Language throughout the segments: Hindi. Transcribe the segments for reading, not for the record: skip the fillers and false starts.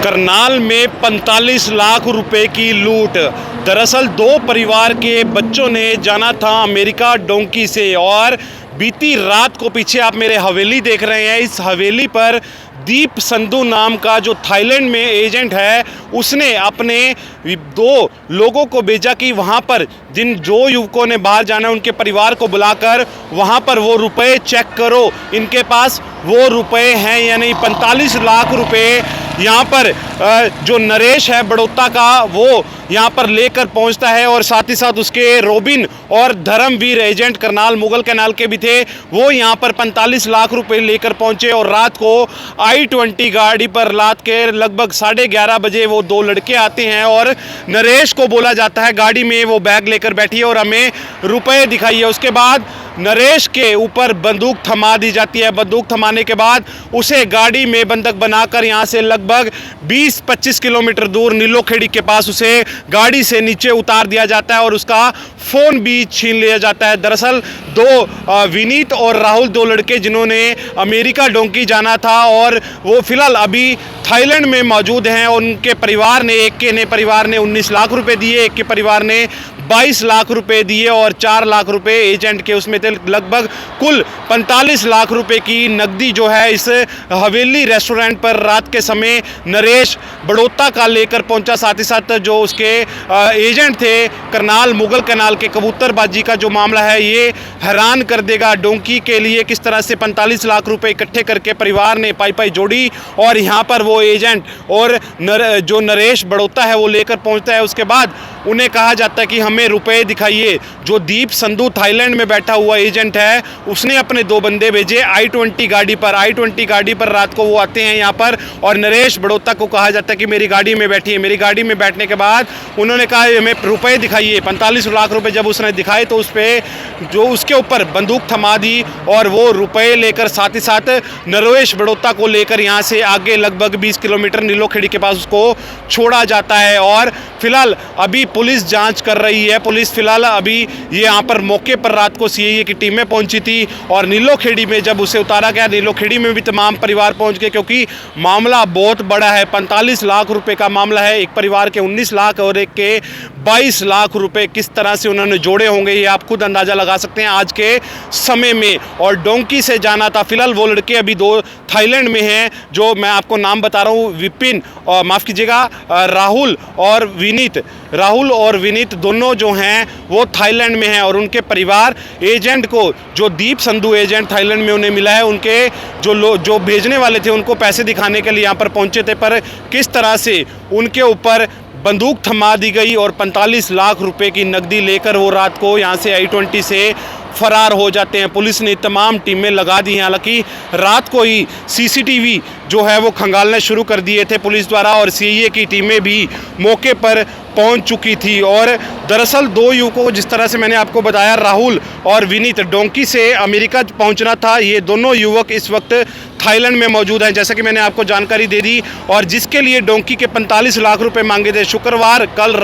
करनाल में 45 लाख रुपए की लूट। दरअसल दो परिवार के बच्चों ने जाना था अमेरिका डोंकी से और बीती रात को, पीछे आप मेरे हवेली देख रहे हैं, इस हवेली पर दीप संधू नाम का जो थाईलैंड में एजेंट है, उसने अपने दो लोगों को भेजा कि वहाँ पर जो युवकों ने बाहर जाना है उनके परिवार को बुलाकर वहाँ पर वो रुपए चेक करो, इनके पास वो रुपए हैं या नहीं। 45 लाख रुपए यहाँ पर जो नरेश है बड़ौदा का, वो यहाँ पर लेकर पहुँचता है और साथ ही साथ उसके रोबिन और धर्मवीर एजेंट करनाल मुगल कैनाल के भी थे, वो यहाँ पर 45 लाख रुपए लेकर पहुँचे और रात को I-20 गाड़ी पर रात के लगभग 11:30 बजे वो दो लड़के आते हैं और नरेश को बोला जाता है गाड़ी में वो बैग लेकर बैठिए और हमें रुपए दिखाइए। उसके बाद नरेश के ऊपर बंदूक थमा दी जाती है। बंदूक थमाने के बाद उसे गाड़ी में बंधक बनाकर यहाँ से लगभग 20-25 किलोमीटर दूर नीलोखेड़ी के पास उसे गाड़ी से नीचे उतार दिया जाता है और उसका फ़ोन भी छीन लिया जाता है। दरअसल दो विनीत और राहुल, दो लड़के जिन्होंने अमेरिका डोंकी जाना था और वो फिलहाल अभी थाईलैंड में मौजूद हैं। उनके परिवार ने, एक के परिवार ने 19 लाख रुपए दिए, एक के परिवार ने 22 लाख रुपए दिए और 4 लाख रुपए एजेंट के उसमें थे। लगभग कुल 45 लाख रुपए की नकदी जो है इस हवेली रेस्टोरेंट पर रात के समय नरेश बड़ौदा का लेकर पहुंचा। साथ ही साथ जो उसके एजेंट थे करनाल मुगल कैनाल के, कबूतरबाजी का जो मामला है ये हैरान कर देगा। डोंकी के लिए किस तरह से 45 लाख रुपए इकट्ठे करके परिवार ने पाई जोड़ी और यहाँ पर वो एजेंट और जो नरेश बड़ौदा है वो लेकर पहुँचता है। उसके बाद उन्हें कहा जाता है कि हमें रुपए दिखाइए। जो दीप संधू थाईलैंड में बैठा हुआ एजेंट है, उसने अपने दो बंदे भेजे I-20 गाड़ी पर। I-20 गाड़ी पर रात को वो आते हैं यहाँ पर और नरेश बड़ौदा को कहा जाता है कि मेरी गाड़ी में बैठिए। मेरी गाड़ी में बैठने के बाद उन्होंने कहा हमें रुपए दिखाइए। 45 लाख रुपए जब उसने दिखाए तो उस पर जो उसके ऊपर बंदूक थमा दी और वो रुपए लेकर साथ ही साथ नरेश बड़ौदा को लेकर यहाँ से आगे लगभग 20 किलोमीटर नीलोखेड़ी के पास उसको छोड़ा जाता है। और फिलहाल अभी पुलिस जांच कर रही है। पुलिस फिलहाल अभी ये यहाँ पर मौके पर रात को सीआईए की टीमें पहुंची थी और नीलोखेड़ी में जब उसे उतारा गया, नीलोखेड़ी में भी तमाम परिवार पहुंच गए क्योंकि मामला बहुत बड़ा है। 45 लाख रुपए का मामला है। एक परिवार के 19 लाख और एक के 22 लाख रुपए किस तरह से उन्होंने जोड़े होंगे ये आप खुद अंदाज़ा लगा सकते हैं आज के समय में। और डोंकी से जाना था। फिलहाल वो लड़के अभी दो थाईलैंड में हैं, जो मैं आपको नाम बता रहा हूँ, विपिन और माफ़ कीजिएगा राहुल और विनीत दोनों जो हैं वो थाईलैंड में हैं और उनके परिवार एजेंट को, जो दीप संधू एजेंट थाईलैंड में उन्हें मिला है, उनके जो भेजने वाले थे उनको पैसे दिखाने के लिए यहाँ पर पहुँचे थे, पर किस तरह से उनके ऊपर बंदूक थमा दी गई और 45 लाख रुपए की नकदी लेकर वो रात को यहाँ से I-20 से फरार हो जाते हैं। पुलिस ने तमाम टीमें लगा दी हैं। हालांकि रात को ही CCTV जो है वो खंगालने शुरू कर दिए थे पुलिस द्वारा और सीआईए की टीमें भी मौके पर पहुंच चुकी थी। और दरअसल दो युवकों, जिस तरह से मैंने आपको बताया, राहुल और विनीत, डोंकी से अमेरिका पहुंचना था। ये दोनों युवक इस वक्त थाईलैंड में मौजूद हैं, जैसा कि मैंने आपको जानकारी दे दी, और जिसके लिए डोंकी के 45 लाख रुपए मांगे थे। शुक्रवार कल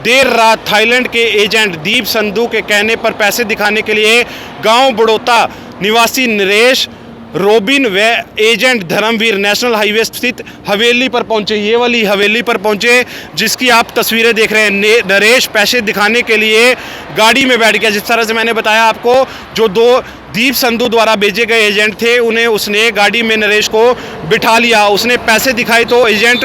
देर रात थाईलैंड के एजेंट दीप संधू के कहने पर पैसे दिखाने के लिए गांव बड़ौदा निवासी नरेश, रोबिन व एजेंट धर्मवीर नेशनल हाईवे स्थित हवेली पर पहुंचे। ये वाली हवेली पर पहुंचे जिसकी आप तस्वीरें देख रहे हैं। नरेश पैसे दिखाने के लिए गाड़ी में बैठ गया। जिस तरह से मैंने बताया आपको, जो दो दीप संधू द्वारा भेजे गए एजेंट थे उसने गाड़ी में नरेश को बिठा लिया। उसने पैसे दिखाए तो एजेंट,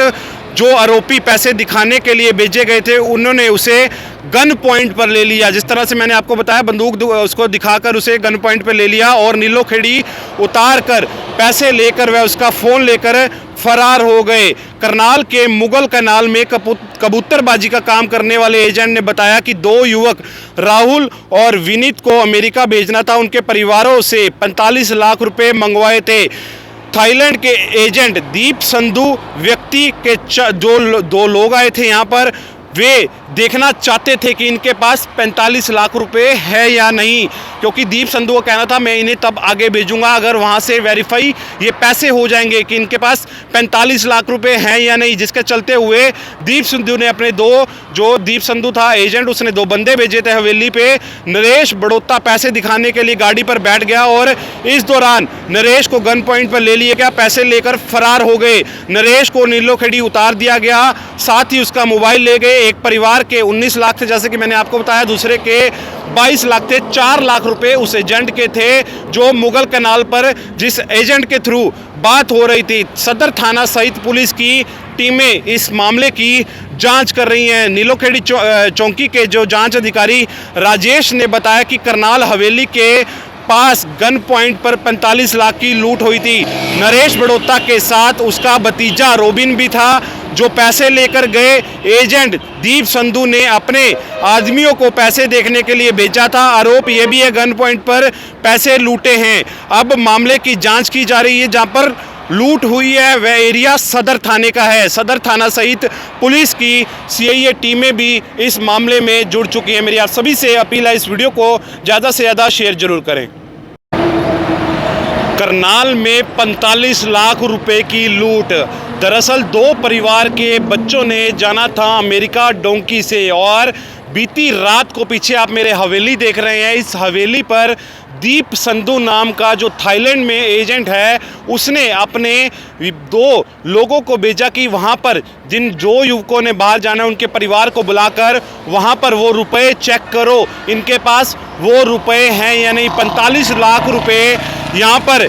जो आरोपी पैसे दिखाने के लिए भेजे गए थे, उन्होंने उसे गन पॉइंट पर ले लिया। जिस तरह से मैंने आपको बताया, बंदूक उसको दिखाकर उसे गन पॉइंट पर ले लिया और नीलोखेड़ी उतार कर पैसे लेकर वह उसका फ़ोन लेकर फरार हो गए। करनाल के मुगल कैनाल में कबूतरबाजी का काम करने वाले एजेंट ने बताया कि दो युवक राहुल और विनीत को अमेरिका भेजना था। उनके परिवारों से 45 लाख रुपए मंगवाए थे। थाईलैंड के एजेंट दीप संधू व्यक्ति के जो दो लोग आए थे यहाँ पर, वे देखना चाहते थे कि इनके पास 45 लाख रुपए है या नहीं, क्योंकि दीप संधू का कहना था मैं इन्हें तब आगे भेजूंगा अगर वहां से वेरीफाई ये पैसे हो जाएंगे कि इनके पास 45 लाख रुपए हैं या नहीं। जिसके चलते हुए दीप संधू ने अपने जो दीप संधू था एजेंट, उसने 2 बंदे भेजे थे हवेली पे। नरेश बड़ोता पैसे दिखाने के लिए गाड़ी पर बैठ गया और इस दौरान नरेश को गन पॉइंट पर ले लिया गया, पैसे लेकर फरार हो गए। नरेश को नीलोखेड़ी उतार दिया गया, साथ ही उसका मोबाइल ले गए। एक परिवार के 19 लाख थे जैसे कि मैंने आपको बताया, दूसरे के 22 लाख थे। 4 लाख रुपए उस एजेंट के थे जो मुगल कैनाल पर जिस एजेंट के थ्रू बात हो रही थी। सदर थाना सहित पुलिस की टीमें इस मामले की जांच कर रही हैं। नीलोखेड़ी चौकी के जो जांच अधिकारी राजेश ने बताया कि करनाल हवेली के पास गन पॉइंट पर 45 लाख की लूट हुई थी। नरेश बड़ोता के साथ उसका भतीजा रोबिन भी था जो पैसे लेकर गए। एजेंट दीप संधू ने अपने आदमियों को पैसे देखने के लिए भेजा था। आरोप यह भी है गन पॉइंट पर पैसे लूटे हैं। अब मामले की जांच की जा रही है। जहां पर लूट हुई है वह एरिया सदर थाने का है। सदर थाना सहित पुलिस की सीआईए टीमें भी इस मामले में जुड़ चुकी हैं। मेरी आप सभी से अपील है, इस वीडियो को ज़्यादा से ज़्यादा शेयर जरूर करें। करनाल में 45 लाख रुपए की लूट। दरअसल 2 परिवार के बच्चों ने जाना था अमेरिका डोंकी से और बीती रात को, पीछे आप मेरे हवेली देख रहे हैं, इस हवेली पर दीप संधू नाम का जो थाईलैंड में एजेंट है उसने अपने 2 लोगों को भेजा कि वहां पर जो युवकों ने बाहर जाना है उनके परिवार को बुलाकर वहां पर वो रुपए चेक करो, इनके पास वो रुपए हैं या नहीं। 45 लाख रुपए यहाँ पर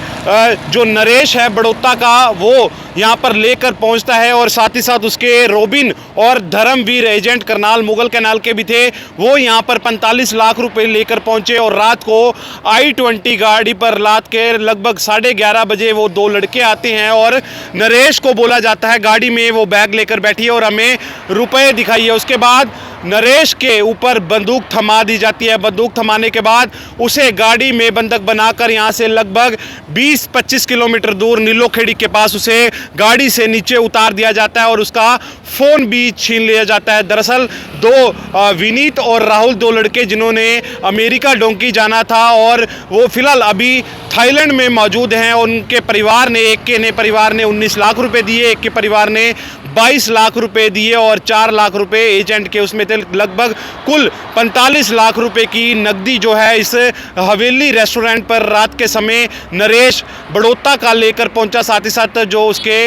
जो नरेश है बड़ोता का वो यहाँ पर लेकर पहुँचता है और साथ ही साथ उसके रोबिन और धर्मवीर एजेंट करनाल मुगल कैनाल के भी थे, वो यहाँ पर 45 लाख रुपए लेकर पहुँचे। और रात को I-20 गाड़ी पर रात के लगभग 11:30 बजे वो 2 लड़के आते हैं और नरेश को बोला जाता है गाड़ी में वो बैग लेकर बैठिए और हमें रुपए दिखाइए। उसके बाद नरेश के ऊपर बंदूक थमा दी जाती है। बंदूक थमाने के बाद उसे गाड़ी में बंधक बनाकर यहाँ से लगभग 20-25 किलोमीटर दूर नीलोखेड़ी के पास उसे गाड़ी से नीचे उतार दिया जाता है और उसका फ़ोन भी छीन लिया जाता है। दरअसल 2 विनीत और राहुल 2 लड़के जिन्होंने अमेरिका डोंकी जाना था और वो फिलहाल अभी थाईलैंड में मौजूद हैं। उनके परिवार ने, एक के परिवार ने 19 लाख रुपए दिए, एक के परिवार ने 22 लाख रुपए दिए और 4 लाख रुपए एजेंट के, उसमें थे लगभग कुल 45 लाख रुपए की नकदी जो है इस हवेली रेस्टोरेंट पर रात के समय नरेश बड़ोता का लेकर पहुंचा। साथ ही साथ जो उसके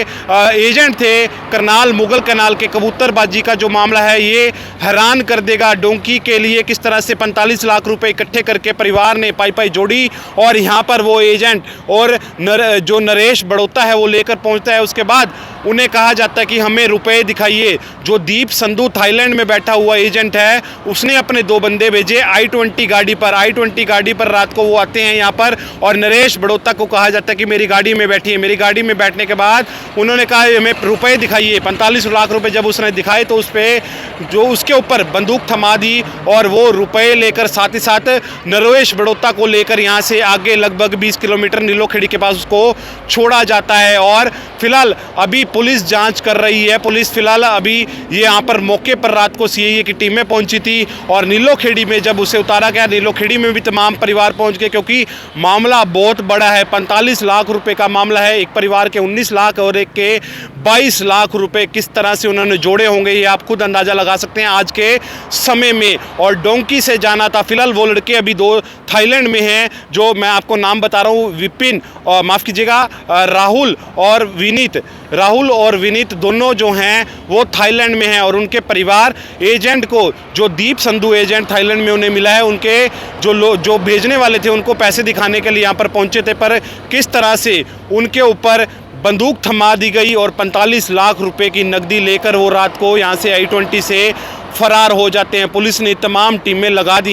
एजेंट थे करनाल मुगल कैनाल के कबूतरबाजी का जो मामला है ये हैरान कर देगा। डोंकी के लिए किस तरह से 45 लाख रुपए इकट्ठे करके परिवार ने पाई जोड़ी और यहाँ पर वो एजेंट और जो नरेश बड़ोता है वो लेकर पहुँचता है। उसके बाद उन्हें कहा जाता है कि हमें रुपए दिखाइए। जो दीप संधू थाईलैंड में बैठा हुआ एजेंट है उसने अपने 2 बंदे भेजे I-20 गाड़ी पर। I-20 गाड़ी पर रात को वो आते हैं यहाँ पर और नरेश बड़ोता को कहा जाता है कि मेरी गाड़ी में बैठिए। मेरी गाड़ी में बैठने के बाद उन्होंने कहा हमें रुपए दिखाइए। 45 लाख रुपए जब उसने दिखाए तो उस पर जो उसके ऊपर बंदूक थमा दी और वो रुपए लेकर साथ ही साथ नरेश बड़ोता को लेकर यहाँ से आगे लगभग 20 किलोमीटर नीलोखेड़ी के पास उसको छोड़ा जाता है। और फिलहाल अभी पुलिस जांच कर रही है। पुलिस फिलहाल अभी ये यहाँ पर मौके पर रात को सीआईए की टीमें पहुंची थी और नीलोखेड़ी में जब उसे उतारा गया, नीलोखेड़ी में भी तमाम परिवार पहुंच गए क्योंकि मामला बहुत बड़ा है। 45 लाख रुपए का मामला है। एक परिवार के 19 लाख और एक के 22 लाख रुपए किस तरह से उन्होंने जोड़े होंगे ये आप खुद अंदाज़ा लगा सकते हैं आज के समय में। और डोंकी से जाना था। फिलहाल वो लड़के अभी 2 थाईलैंड में हैं जो मैं आपको नाम बता रहा हूँ, विपिन और माफ़ कीजिएगा राहुल और विनीत दोनों जो हैं वो थाईलैंड में हैं और उनके परिवार एजेंट को, जो दीप संधू एजेंट थाईलैंड में उन्हें मिला है, उनके जो भेजने वाले थे उनको पैसे दिखाने के लिए यहाँ पर पहुँचे थे, पर किस तरह से उनके ऊपर बंदूक थमा दी गई और 45 लाख रुपए की नकदी लेकर वो रात को यहाँ से I-20 से फरार हो जाते हैं। पुलिस ने तमाम टीमें लगा दी।